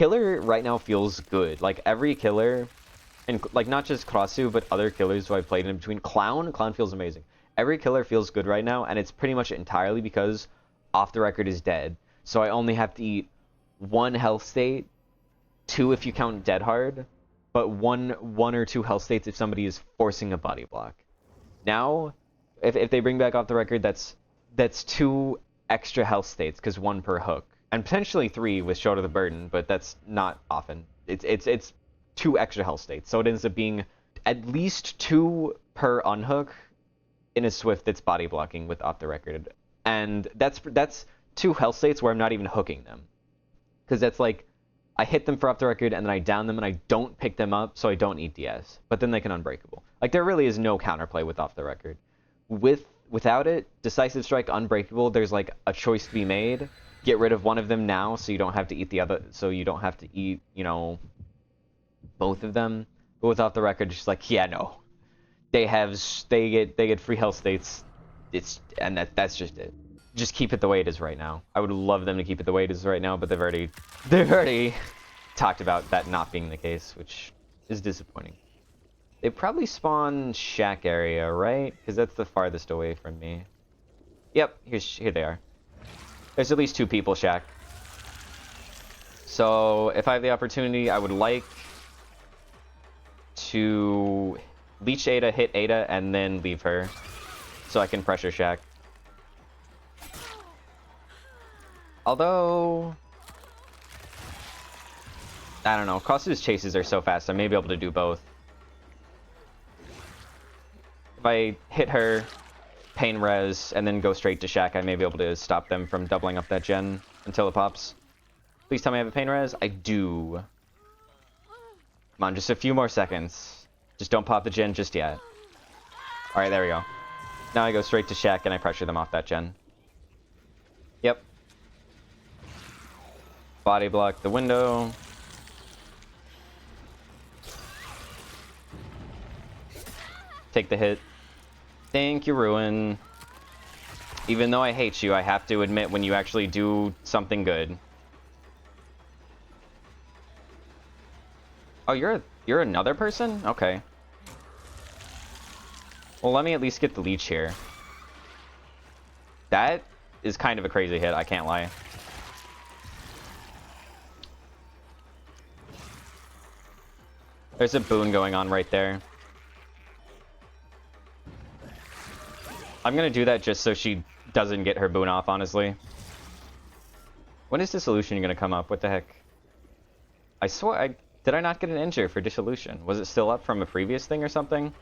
killer right now feels good. Like every killer, and like not just Krasue, but other killers who I've played in between. Clown feels amazing. Every killer feels good right now, and it's pretty much entirely because Off the Record is dead. So I only have to eat 1 health state, 2 if you count dead hard, but one or 2 health states if somebody is forcing a body block. Now, if they bring back Off the Record, that's 2 extra health states, because 1 per hook. And potentially 3 with Shoulder the Burden, but that's not often. It's 2 extra health states, so it ends up being at least 2 per unhook in a Swift that's body blocking with Off the Record. And that's 2 health states where I'm not even hooking them. Because that's like, I hit them for Off the Record, and then I down them, and I don't pick them up, so I don't eat DS. But then they can Unbreakable. Like, there really is no counterplay with Off the Record. Without it, Decisive Strike, Unbreakable, there's like a choice to be made. Get rid of one of them now, so you don't have to eat the other, so you don't have to eat, you know, both of them. But with Off the Record, just like, yeah, no. They get free health states. That's just it. Just keep it the way it is right now. I would love them to keep it the way it is right now, but they've already talked about that not being the case, which is disappointing. They probably spawn shack area, right? Because that's the farthest away from me. Yep, here they are. There's at least 2 people shack. So if I have the opportunity, I would like to leech Ada, hit Ada, and then leave her, so I can pressure shack. Although, I don't know, Krasue's chases are so fast, I may be able to do both. If I hit her, pain res, and then go straight to shack, I may be able to stop them from doubling up that gen until it pops. Please tell me I have a pain res. I do. Come on, just a few more seconds. Just don't pop the gen just yet. Alright, there we go. Now I go straight to shack and I pressure them off that gen. Yep. Body block the window. Take the hit. Thank you, Ruin. Even though I hate you, I have to admit when you actually do something good. Oh, you're another person? Okay. Well, let me at least get the leech here. That is kind of a crazy hit, I can't lie. There's a boon going on right there. I'm gonna do that just so she doesn't get her boon off, honestly. When is Dissolution gonna come up? What the heck? I swear, did I not get an injure for Dissolution? Was it still up from a previous thing or something?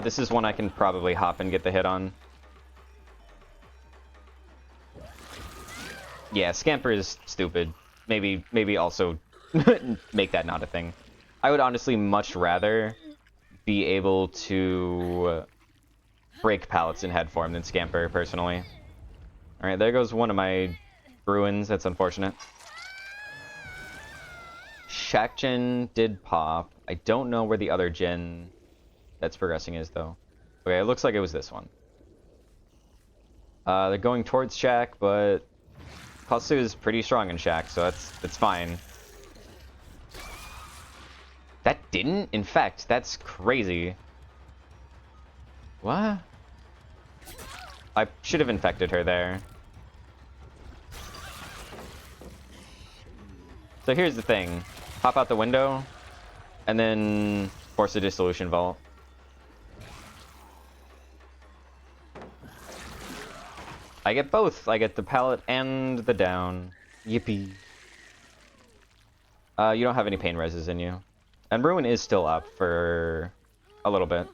This is one I can probably hop and get the hit on. Yeah, Scamper is stupid. Maybe also make that not a thing. I would honestly much rather be able to break pallets in head form than Scamper, personally. Alright, there goes one of my ruins. That's unfortunate. Shack gen did pop. I don't know where the other gen that's progressing is, though. Okay, it looks like it was this one. They're going towards Shack, but Krasue is pretty strong in Shack, so that's fine. That didn't infect. That's crazy. What? I should have infected her there. So here's the thing. Hop out the window, and then force a Dissolution Vault. I get both. I get the pallet and the down. Yippee. You don't have any pain reses in you. And Ruin is still up for a little bit.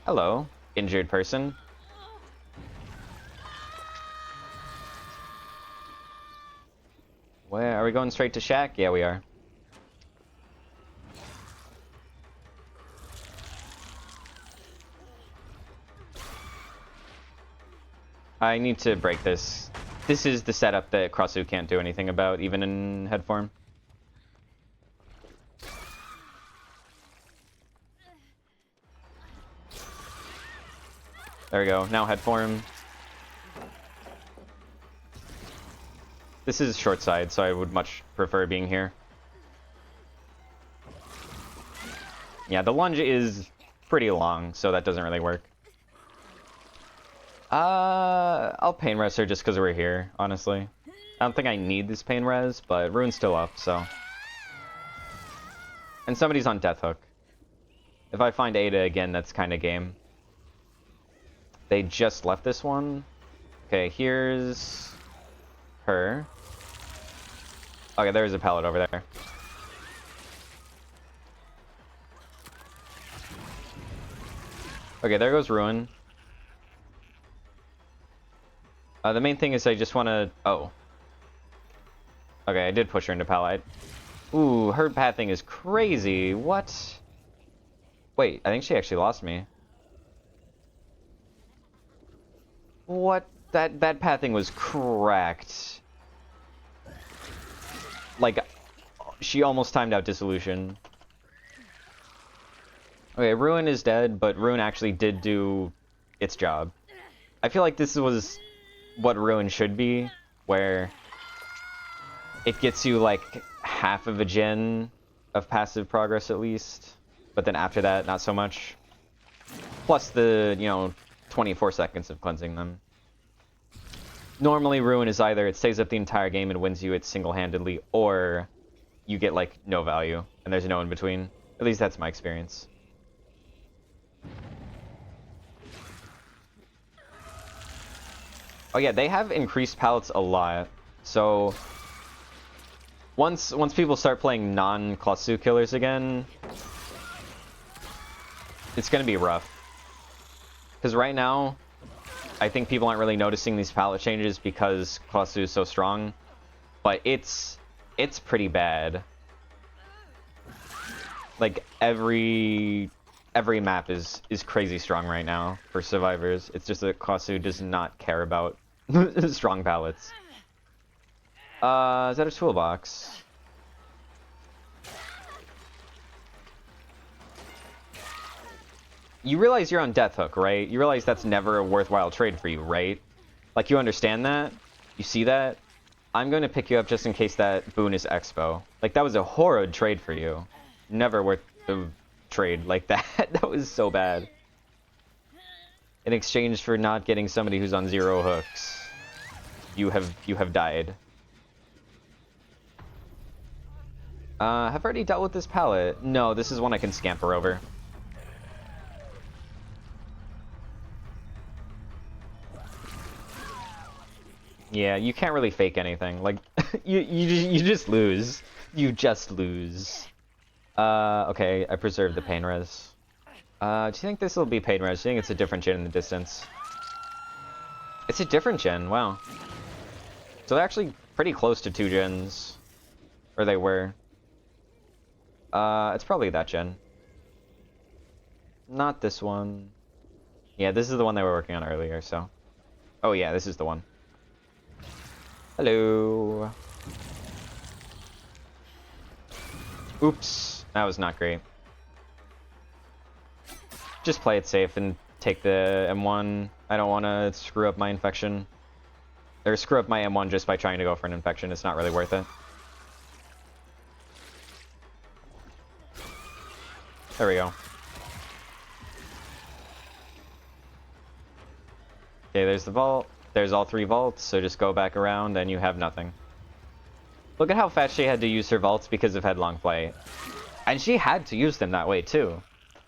Hello, injured person. Where are we going straight to Shack? Yeah, we are. I need to break this. This is the setup that Krasue can't do anything about, even in head form. There we go. Now head form. This is short side, so I would much prefer being here. Yeah, the lunge is pretty long, so that doesn't really work. I'll pain res her just because we're here, honestly. I don't think I need this pain res, but Rune's still up, so. And somebody's on Death Hook. If I find Ada again, that's kind of game. They just left this one. Okay, here's her. Okay, there's a pallet over there. Okay, there goes Ruin. The main thing is I just want to... Oh. Okay, I did push her into pallet. Ooh, her pathing is crazy. What? Wait, I think she actually lost me. What? That pathing was cracked. Like, she almost timed out Dissolution. Okay, Ruin is dead, but Ruin actually did do its job. I feel like this was what Ruin should be, where it gets you like half of a gen of passive progress at least, but then after that, not so much. Plus the, 24 seconds of cleansing them. Normally, Ruin is either it stays up the entire game and wins you it single-handedly, or you get like no value, and there's no in between. At least that's my experience. Oh yeah, they have increased pallets a lot. So once people start playing non-Krasue killers again, it's gonna be rough. Because right now, I think people aren't really noticing these pallet changes because Krasue is so strong, but it's pretty bad. Like every map is crazy strong right now for survivors. It's just that Krasue does not care about strong pallets. Is that a toolbox? You realize you're on Death Hook, right? You realize that's never a worthwhile trade for you, right? Like, you understand that? You see that? I'm going to pick you up just in case that boon is Expo. Like, that was a horrid trade for you. Never worth the trade like that. That was so bad. In exchange for not getting somebody who's on 0 hooks, you have died. Have I already dealt with this pallet? No, this is one I can scamper over. Yeah, you can't really fake anything. Like, you just lose. You just lose. Okay, I preserved the pain res. Do you think this will be pain res? Do you think it's a different gen in the distance? It's a different gen, wow. So they're actually pretty close to 2 gens. Or they were. It's probably that gen. Not this one. Yeah, this is the one they were working on earlier, so. Oh yeah, this is the one. Hello. Oops, that was not great. Just play it safe and take the M1. I don't want to screw up my infection. Or screw up my M1 just by trying to go for an infection. It's not really worth it. There we go. Okay, there's the vault. There's all 3 vaults, so just go back around and you have nothing. Look at how fast she had to use her vaults because of Headlong Flight. And she had to use them that way too.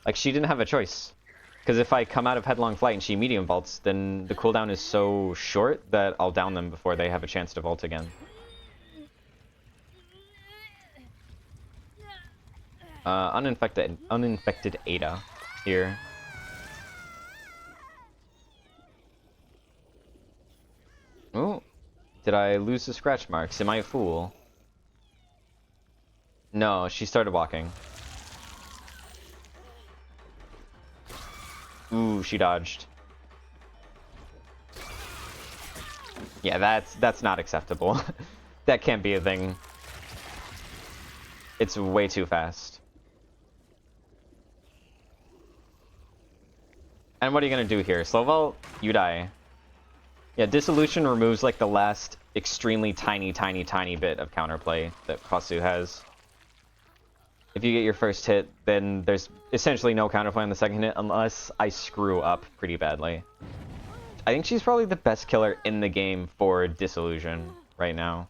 Like, she didn't have a choice. Because if I come out of Headlong Flight and she medium vaults, then the cooldown is so short that I'll down them before they have a chance to vault again. Uninfected Ada here. Oh, did I lose the scratch marks? Am I a fool? No, she started walking. Ooh, she dodged. Yeah, that's not acceptable. That can't be a thing. It's way too fast. And what are you gonna do here? Slow vault? You die. Yeah, Dissolution removes like the last extremely tiny, tiny, tiny bit of counterplay that Krasue has. If you get your first hit, then there's essentially no counterplay on the second hit unless I screw up pretty badly. I think she's probably the best killer in the game for Disillusion right now.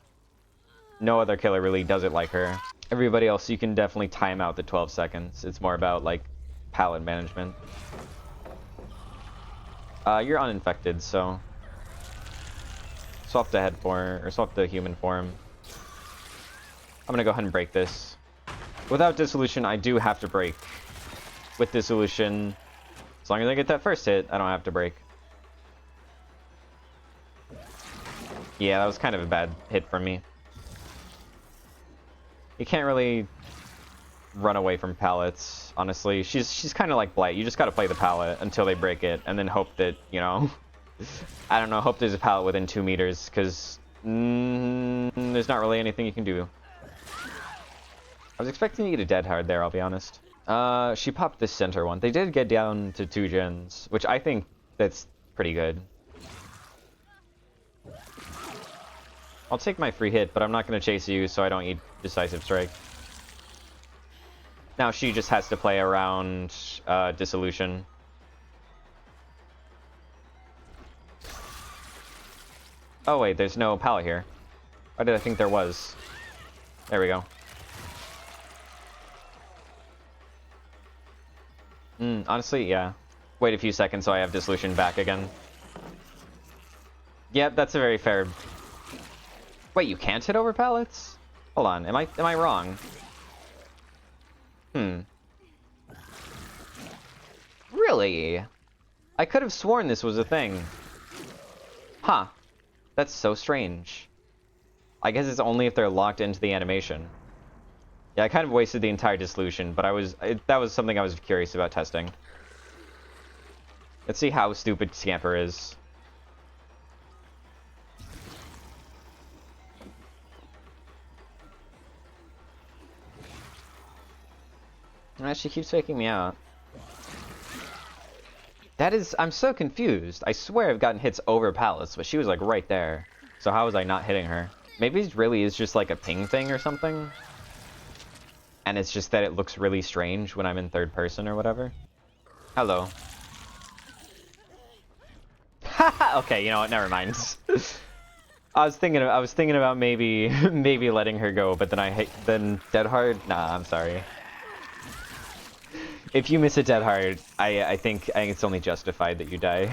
No other killer really does it like her. Everybody else, you can definitely time out the 12 seconds. It's more about, like, pallet management. You're uninfected, so... swap the head form, or swap the human form. I'm gonna go ahead and break this. Without Dissolution, I do have to break. With Dissolution, as long as I get that first hit, I don't have to break. Yeah, that was kind of a bad hit for me. You can't really run away from pallets, honestly. She's kind of like Blight. You just gotta play the pallet until they break it, and then hope that, you know... I don't know, hope there's a pallet within 2 meters, because there's not really anything you can do. I was expecting to get a dead hard there, I'll be honest. She popped this center one. They did get down to 2 gens, which I think that's pretty good. I'll take my free hit, but I'm not going to chase you, so I don't eat Decisive Strike. Now she just has to play around Dissolution. Oh wait, there's no pallet here. Why did I think there was? There we go. Honestly, yeah. Wait a few seconds so I have Dissolution back again. Yep, that's a very fair... Wait, you can't hit over pallets? Hold on, am I wrong? Really? I could have sworn this was a thing. Huh. That's so strange. I guess it's only if they're locked into the animation. Yeah, I kind of wasted the entire Dissolution, but that was something I was curious about testing. Let's see how stupid Scamper is. She keeps faking me out. That is... I'm so confused. I swear I've gotten hits over pallets, but she was like right there. So how was I not hitting her? Maybe it really is just like a ping thing or something? And it's just that it looks really strange when I'm in third person or whatever. Hello. Haha! Okay, you know what? Never mind. I was thinking about maybe letting her go, but then Dead Hard? Nah, I'm sorry. If you miss a Dead Hard, I think it's only justified that you die.